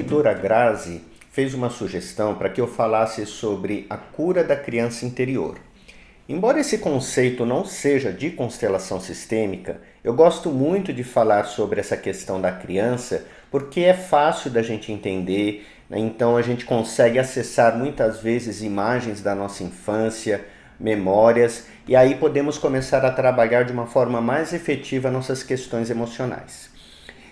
seguidora Grazi fez uma sugestão para que eu falasse sobre a cura da criança interior. Embora esse conceito não seja de constelação sistêmica, eu gosto muito de falar sobre essa questão da criança porque é fácil da gente entender, né? Então a gente consegue acessar muitas vezes imagens da nossa infância, memórias, e aí podemos começar a trabalhar de uma forma mais efetiva nossas questões emocionais.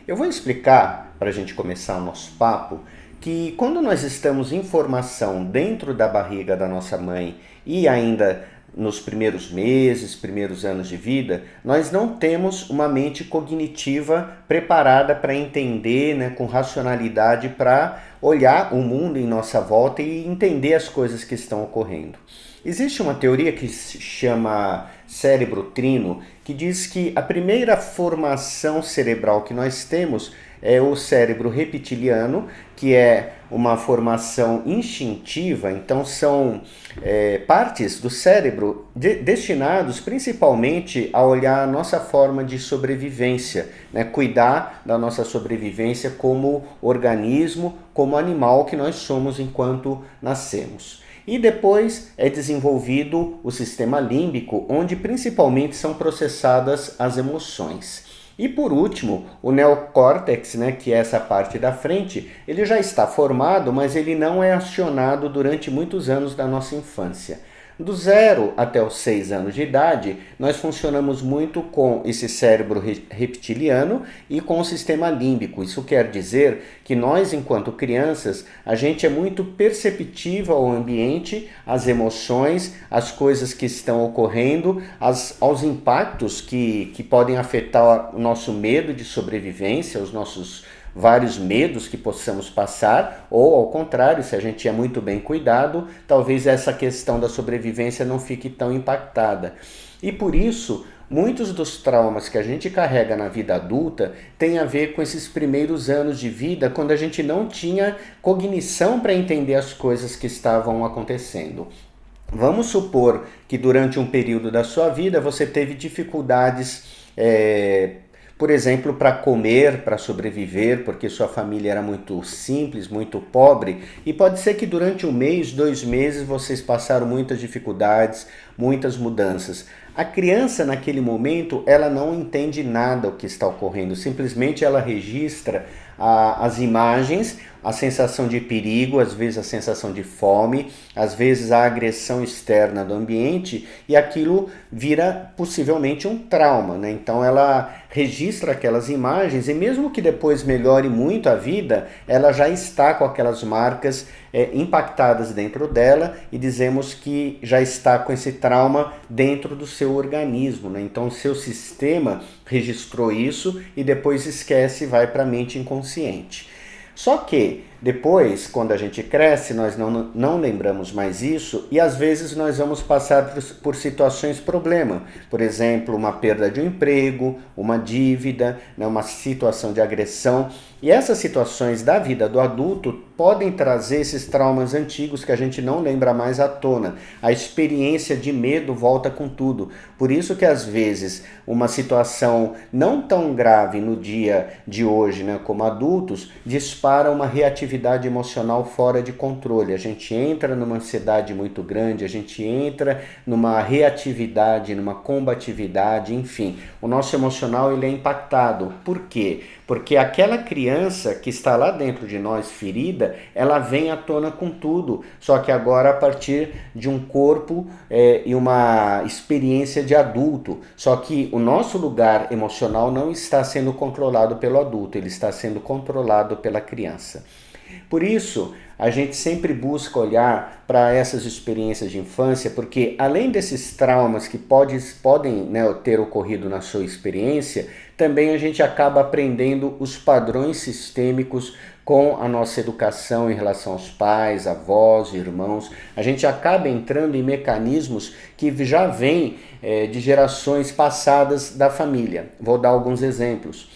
Eu vou explicar, para a gente começar o nosso papo, que quando nós estamos em formação dentro da barriga da nossa mãe e ainda nos primeiros meses, primeiros anos de vida, nós não temos uma mente cognitiva preparada para entender, né, com racionalidade, para olhar o mundo em nossa volta e entender as coisas que estão ocorrendo. Existe uma teoria que se chama cérebro trino, que diz que a primeira formação cerebral que nós temos é o cérebro reptiliano, que é uma formação instintiva. Então são partes do cérebro destinados principalmente a olhar a nossa forma de sobrevivência, né? Cuidar da nossa sobrevivência como organismo, como animal que nós somos enquanto nascemos. E depois é desenvolvido o sistema límbico, onde principalmente são processadas as emoções. E por último, o neocórtex, né, que é essa parte da frente, ele já está formado, mas ele não é acionado durante muitos anos da nossa infância. Do 0 até os 6 anos de idade, nós funcionamos muito com esse cérebro reptiliano e com o sistema límbico. Isso quer dizer que nós, enquanto crianças, a gente é muito perceptivo ao ambiente, às emoções, às coisas que estão ocorrendo, aos impactos que podem afetar o nosso medo de sobrevivência, os nossos vários medos que possamos passar, ou ao contrário, se a gente é muito bem cuidado, talvez essa questão da sobrevivência não fique tão impactada. E por isso, muitos dos traumas que a gente carrega na vida adulta têm a ver com esses primeiros anos de vida, quando a gente não tinha cognição para entender as coisas que estavam acontecendo. Vamos supor que durante um período da sua vida você teve dificuldades, por exemplo, para comer, para sobreviver, porque sua família era muito simples, muito pobre, e pode ser que durante um mês, 2 meses, vocês passaram muitas dificuldades, muitas mudanças. A criança, naquele momento, ela não entende nada o que está ocorrendo, simplesmente ela registra as imagens, a sensação de perigo, às vezes a sensação de fome, às vezes a agressão externa do ambiente, e aquilo vira possivelmente um trauma, né? Então ela registra aquelas imagens e mesmo que depois melhore muito a vida, ela já está com aquelas marcas impactadas dentro dela e dizemos que já está com esse trauma dentro do seu organismo, né? Então o seu sistema registrou isso e depois esquece e vai para a mente inconsciente. Só que depois, quando a gente cresce, nós não lembramos mais isso e às vezes nós vamos passar por situações problema. Por exemplo, uma perda de um emprego, uma dívida, né, uma situação de agressão. E essas situações da vida do adulto podem trazer esses traumas antigos que a gente não lembra mais à tona. A experiência de medo volta com tudo. Por isso que às vezes uma situação não tão grave no dia de hoje, né, como adultos, dispara uma reatividade emocional fora de controle. A gente entra numa ansiedade muito grande, a gente entra numa reatividade, numa combatividade, enfim. O nosso emocional ele é impactado. Por quê? Porque aquela criança que está lá dentro de nós, ferida, ela vem à tona com tudo, só que agora a partir de um corpo e uma experiência de adulto. Só que o nosso lugar emocional não está sendo controlado pelo adulto, ele está sendo controlado pela criança. Por isso, a gente sempre busca olhar para essas experiências de infância, porque além desses traumas que podem, né, ter ocorrido na sua experiência, também a gente acaba aprendendo os padrões sistêmicos com a nossa educação em relação aos pais, avós, irmãos. A gente acaba entrando em mecanismos que já vêm de gerações passadas da família. Vou dar alguns exemplos.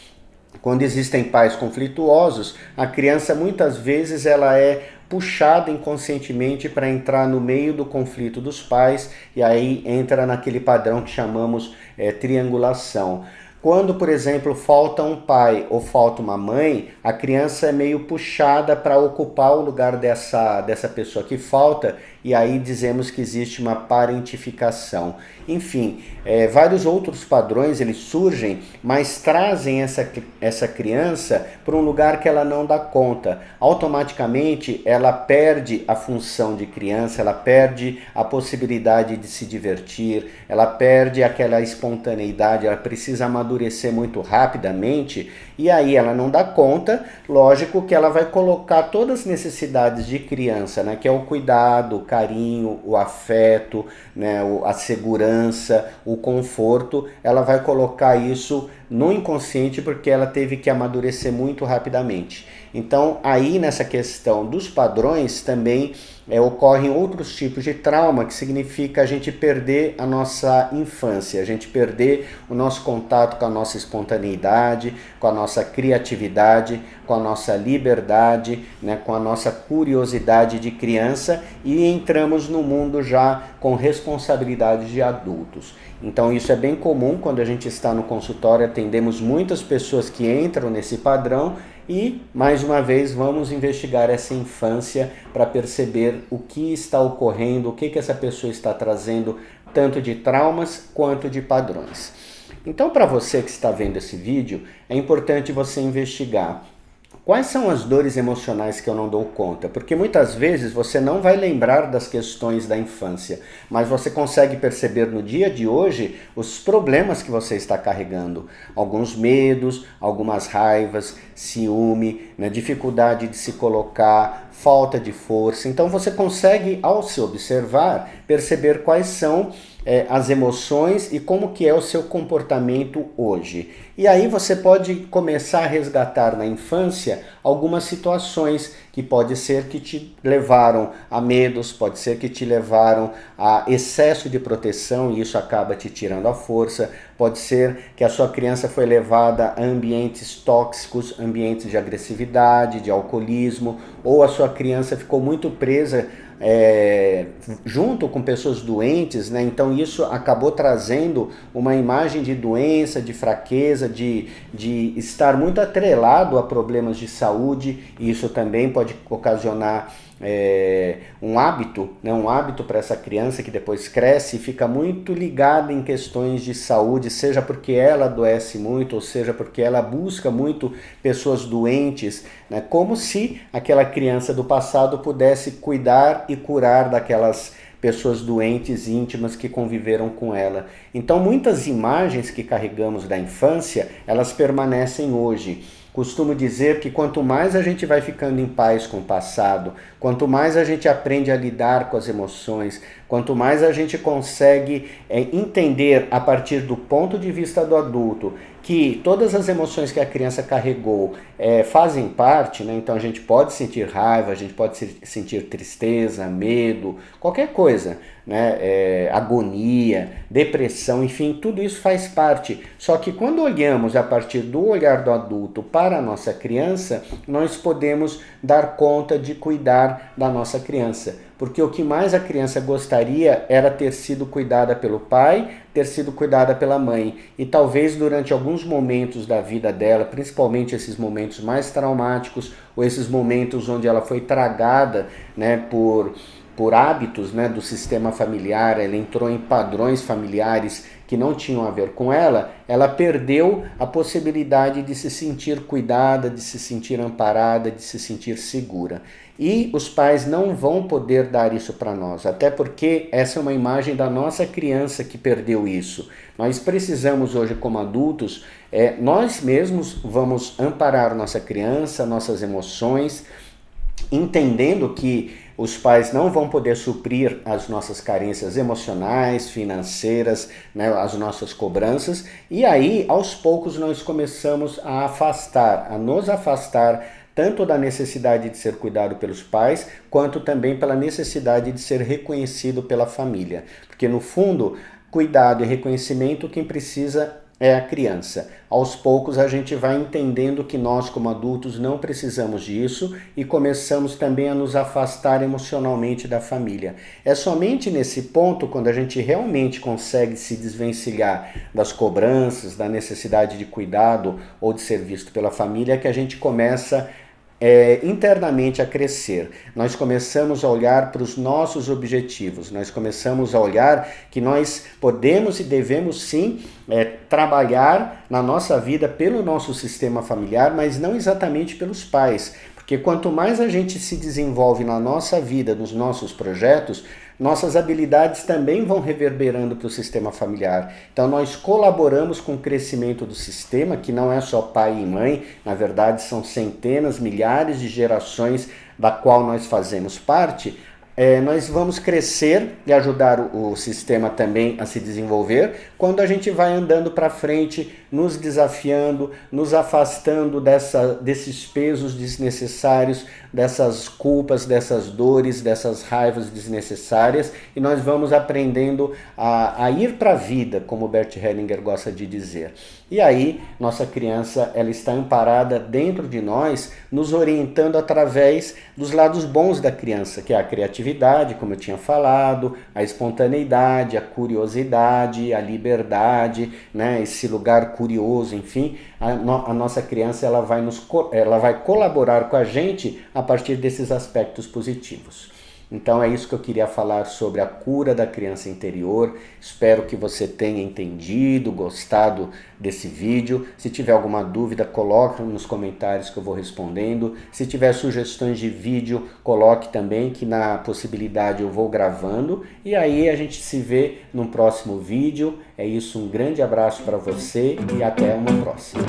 Quando existem pais conflituosos, a criança muitas vezes ela é puxada inconscientemente para entrar no meio do conflito dos pais e aí entra naquele padrão que chamamos triangulação. Quando, por exemplo, falta um pai ou falta uma mãe, a criança é meio puxada para ocupar o lugar dessa pessoa que falta, e aí dizemos que existe uma parentificação. Enfim, vários outros padrões eles surgem, mas trazem essa criança para um lugar que ela não dá conta. Automaticamente ela perde a função de criança, ela perde a possibilidade de se divertir, ela perde aquela espontaneidade, ela precisa amadurecer muito rapidamente, e aí ela não dá conta. Lógico que ela vai colocar todas as necessidades de criança, né, que é o cuidado, o carinho, o afeto, né, a segurança, o conforto, ela vai colocar isso no inconsciente porque ela teve que amadurecer muito rapidamente. Então, aí nessa questão dos padrões também ocorrem outros tipos de trauma, que significa a gente perder a nossa infância, a gente perder o nosso contato com a nossa espontaneidade, com a nossa criatividade, com a nossa liberdade, né, com a nossa curiosidade de criança, e entramos no mundo já com responsabilidades de adultos. Então isso é bem comum quando a gente está no consultório, atendemos muitas pessoas que entram nesse padrão. E, mais uma vez, vamos investigar essa infância para perceber o que está ocorrendo, o que essa pessoa está trazendo, tanto de traumas quanto de padrões. Então, para você que está vendo esse vídeo, é importante você investigar quais são as dores emocionais que eu não dou conta? Porque muitas vezes você não vai lembrar das questões da infância, mas você consegue perceber no dia de hoje os problemas que você está carregando. Alguns medos, algumas raivas, ciúme, né, dificuldade de se colocar, falta de força. Então você consegue, ao se observar, perceber quais são as emoções e como que é o seu comportamento hoje. E aí você pode começar a resgatar na infância algumas situações que pode ser que te levaram a medos, pode ser que te levaram a excesso de proteção e isso acaba te tirando a força, pode ser que a sua criança foi levada a ambientes tóxicos, ambientes de agressividade, de alcoolismo, ou a sua criança ficou muito presa junto com pessoas doentes, né? Então isso acabou trazendo uma imagem de doença, de fraqueza, de estar muito atrelado a problemas de saúde, e isso também pode ocasionar um hábito, né? Um hábito para essa criança que depois cresce e fica muito ligada em questões de saúde, seja porque ela adoece muito, ou seja porque ela busca muito pessoas doentes, né? Como se aquela criança do passado pudesse cuidar e curar daquelas pessoas doentes íntimas que conviveram com ela. Então muitas imagens que carregamos da infância, elas permanecem hoje. Costumo dizer que quanto mais a gente vai ficando em paz com o passado, quanto mais a gente aprende a lidar com as emoções, quanto mais a gente consegue entender a partir do ponto de vista do adulto que todas as emoções que a criança carregou fazem parte, né? Então a gente pode sentir raiva, a gente pode sentir tristeza, medo, qualquer coisa, né? Agonia, depressão, enfim, tudo isso faz parte. Só que quando olhamos a partir do olhar do adulto para a nossa criança, nós podemos dar conta de cuidar da nossa criança. Porque o que mais a criança gostaria era ter sido cuidada pelo pai, ter sido cuidada pela mãe. E talvez durante alguns momentos da vida dela, principalmente esses momentos mais traumáticos, ou esses momentos onde ela foi tragada, né, por hábitos, né, do sistema familiar, ela entrou em padrões familiares que não tinham a ver com ela, ela perdeu a possibilidade de se sentir cuidada, de se sentir amparada, de se sentir segura. E os pais não vão poder dar isso para nós, até porque essa é uma imagem da nossa criança que perdeu isso. Nós precisamos hoje, como adultos, nós mesmos vamos amparar nossa criança, nossas emoções, entendendo que os pais não vão poder suprir as nossas carências emocionais, financeiras, né, as nossas cobranças, e aí aos poucos nós começamos a nos afastar tanto da necessidade de ser cuidado pelos pais, quanto também pela necessidade de ser reconhecido pela família. Porque no fundo, cuidado e reconhecimento, quem precisa é a criança. Aos poucos a gente vai entendendo que nós como adultos não precisamos disso e começamos também a nos afastar emocionalmente da família. É somente nesse ponto, quando a gente realmente consegue se desvencilhar das cobranças, da necessidade de cuidado ou de ser visto pela família, que a gente começa internamente a crescer. Nós começamos a olhar para os nossos objetivos, nós começamos a olhar que nós podemos e devemos sim trabalhar na nossa vida pelo nosso sistema familiar, mas não exatamente pelos pais, porque quanto mais a gente se desenvolve na nossa vida, nos nossos projetos, nossas habilidades também vão reverberando para o sistema familiar. Então nós colaboramos com o crescimento do sistema, que não é só pai e mãe, na verdade são centenas, milhares de gerações da qual nós fazemos parte. Nós vamos crescer e ajudar o sistema também a se desenvolver quando a gente vai andando para frente, nos desafiando, nos afastando desses pesos desnecessários, dessas culpas, dessas dores, dessas raivas desnecessárias, e nós vamos aprendendo a ir para a vida, como Bert Hellinger gosta de dizer. E aí, nossa criança, ela está amparada dentro de nós, nos orientando através dos lados bons da criança, que é a criatividade, como eu tinha falado, a espontaneidade, a curiosidade, a liberdade, né, esse lugar curioso, enfim. A nossa criança ela vai colaborar com a gente a partir desses aspectos positivos. Então é isso que eu queria falar sobre a cura da criança interior. Espero que você tenha entendido, gostado desse vídeo. Se tiver alguma dúvida, coloque nos comentários que eu vou respondendo. Se tiver sugestões de vídeo, coloque também, que na possibilidade eu vou gravando. E aí a gente se vê no próximo vídeo. É isso, um grande abraço para você e até uma próxima.